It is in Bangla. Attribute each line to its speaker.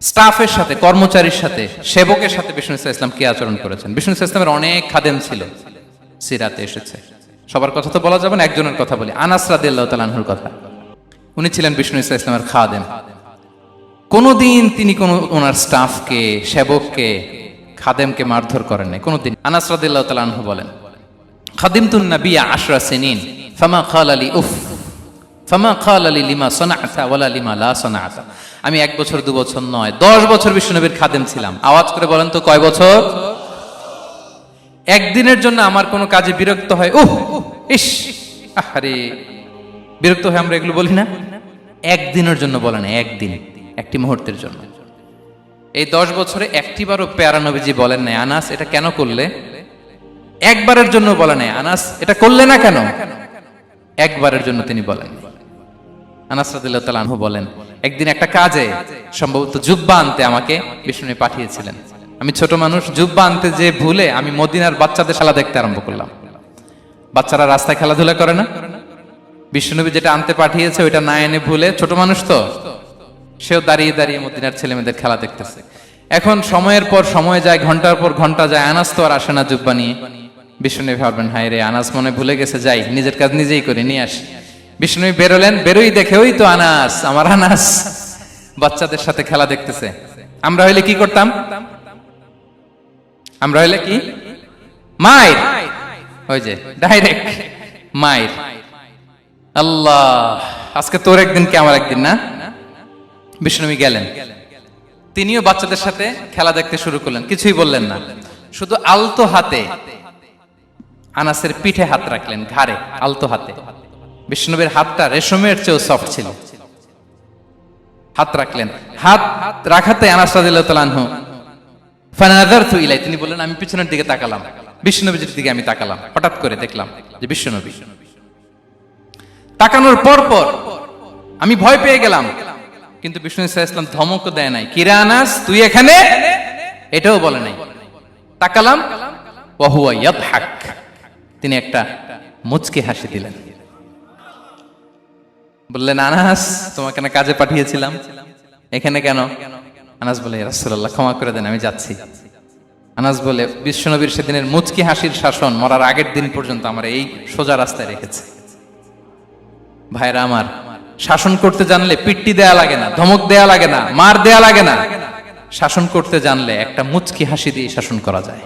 Speaker 1: স্টাফের সাথে, কর্মচারীর সাথে, সেবকের সাথে বিষ্ণু ইসলাম কি আচরণ করেছেন। বিষ্ণু ইসলামের অনেক খাদেম ছিল, সিরাতে এসেছে। সবার কথা তো বলা যাবে না, একজনের কথা বলি, আনাস রাদিয়াল্লাহু তাআলা আনহুর কথা। উনি ছিলেন বিষ্ণু ইসলামের খাদেম। কোনদিন তিনি ওনার স্টাফকে, সেবককে, খাদেমকে মারধর করেন নাই কোনদিন। আনাস রাদিয়াল্লাহু তাআলা আনহু বলেন, খাদিমতুন নাবিয়্যা 10 সিনিন ফামা ক্বালা লি উফ ফামা ক্বালা লি লিমা সানা'তা ওয়ালা লিমা লা সানা'তা। আমি 1 বছর 2 বছর নয়, 10 বছর বিশ্বনবীর খাদেম ছিলাম। আওয়াজ করে বলেন তো কয় বছর? একদিনের জন্য আমার কোনো কাজে বিরক্ত হয়, ইস, আরে, বিরক্ত হয়, আমরা এগুলো বলি না? একদিনের জন্য বলে না, একদিন, একটি মুহূর্তের জন্য। এই 10 বছরে একটিবারও প্যারা নবীজি বলেন নাই, আনাস এটা কেন করলে? একবারের জন্য বলে নাই, আনাস এটা করলে না কেন? একবারের জন্য তিনি বলেন। আনাস রাদিয়াল্লাহু তাআলা আনহু বলেন, একদিন একটা কাজে, সম্ভবত জুব্বা আনতে আমাকে বিষ্ণু পাঠিয়েছিলেন। আমি ছোট মানুষ, জুব্বা আনতে যে ভুলে আমি মদিনার বাচ্চাদের খেলা দেখতে আরম্ভ করলাম। বাচ্চারা রাস্তায় খেলাধুলা করে না? বিষ্ণুনবী যেটা আনতে পাঠিয়েছে ওইটা না এনে ভুলে, ছোট মানুষ তো, সেও দাঁড়িয়ে দাঁড়িয়ে মদিনার ছেলেমেয়েদের খেলা দেখতেছে। এখন সময়ের পর সময় যায়, ঘন্টার পর ঘন্টা যায়, আনাস তো আর আসে না জুব্বা নিয়ে। বিষ্ণুনবী ভাবলেন, হায় রে, আনাস মনে ভুলে গেছে, যাই নিজের কাজ নিজেই করে নিয়ে আসি। বিষ্ণুনবী বেরোলেন, বেরোই দেখে ওই তো আনাস, আমার আনাস বাচ্চাদের সাথে খেলা দেখতেছে। আমরা হইলে কি করতাম? আমরা হইলে কি? মাইর, ওই যে ডাইরেক্ট মাইর। আল্লাহ, আজকে তোর একদিন কি আমার একদিন না? বিষ্ণুনবী গেলেন, তিনিও বাচ্চাদের সাথে খেলা দেখতে শুরু করলেন, কিছুই বললেন না, শুধু আলতো হাতে আনাসের পিঠে হাত রাখলেন, ঘাড়ে আলতো হাতে। বিষ্ণুনবীর হাতটা রেশমের চেয়েও সফট ছিল। হাত রাখলেন, হাত রাখাতে আনাস রাদিয়াল্লাহু তাআলা আনহু ফানাযারতু ইলাই, তিনি বললেন, আমি পিছনের দিকে তাকালাম, বিষ্ণুনবীর দিকে আমি তাকালাম। হঠাৎ করে দেখলাম যে বিষ্ণুনবী। তাকানোর পর পর আমি ভয় পেয়ে গেলাম, কিন্তু বিষ্ণু ইসলাম ধমকও দেয় নাই, কিরে আনাস তুই এখানে, এটাও বলে নাই। তাকালাম, ওয়া হুয়া ইয়াদহাক, তিনি একটা মুচকি হাসি দিলেন। বললেন, আনাস তোমাকে না কাজে পাঠিয়েছিলাম, এখানে কেন? আনাস বলে, ইয়া রাসূলুল্লাহ ক্ষমা করে দেন, আমি যাচ্ছি। আনাস বলে, বিশ্বনবীর সেদিনের মুচকি হাসির শাসন মরার আগের দিন পর্যন্ত আমার এই সোজা রাস্তায় রেখেছে। ভাইরা আমার, শাসন করতে জানলে পিট্টি দেয়া লাগে না, ধমক দেয়া লাগে না, মার দেয়া লাগে না। শাসন করতে জানলে একটা মুচকি হাসি দিয়ে শাসন করা যায়।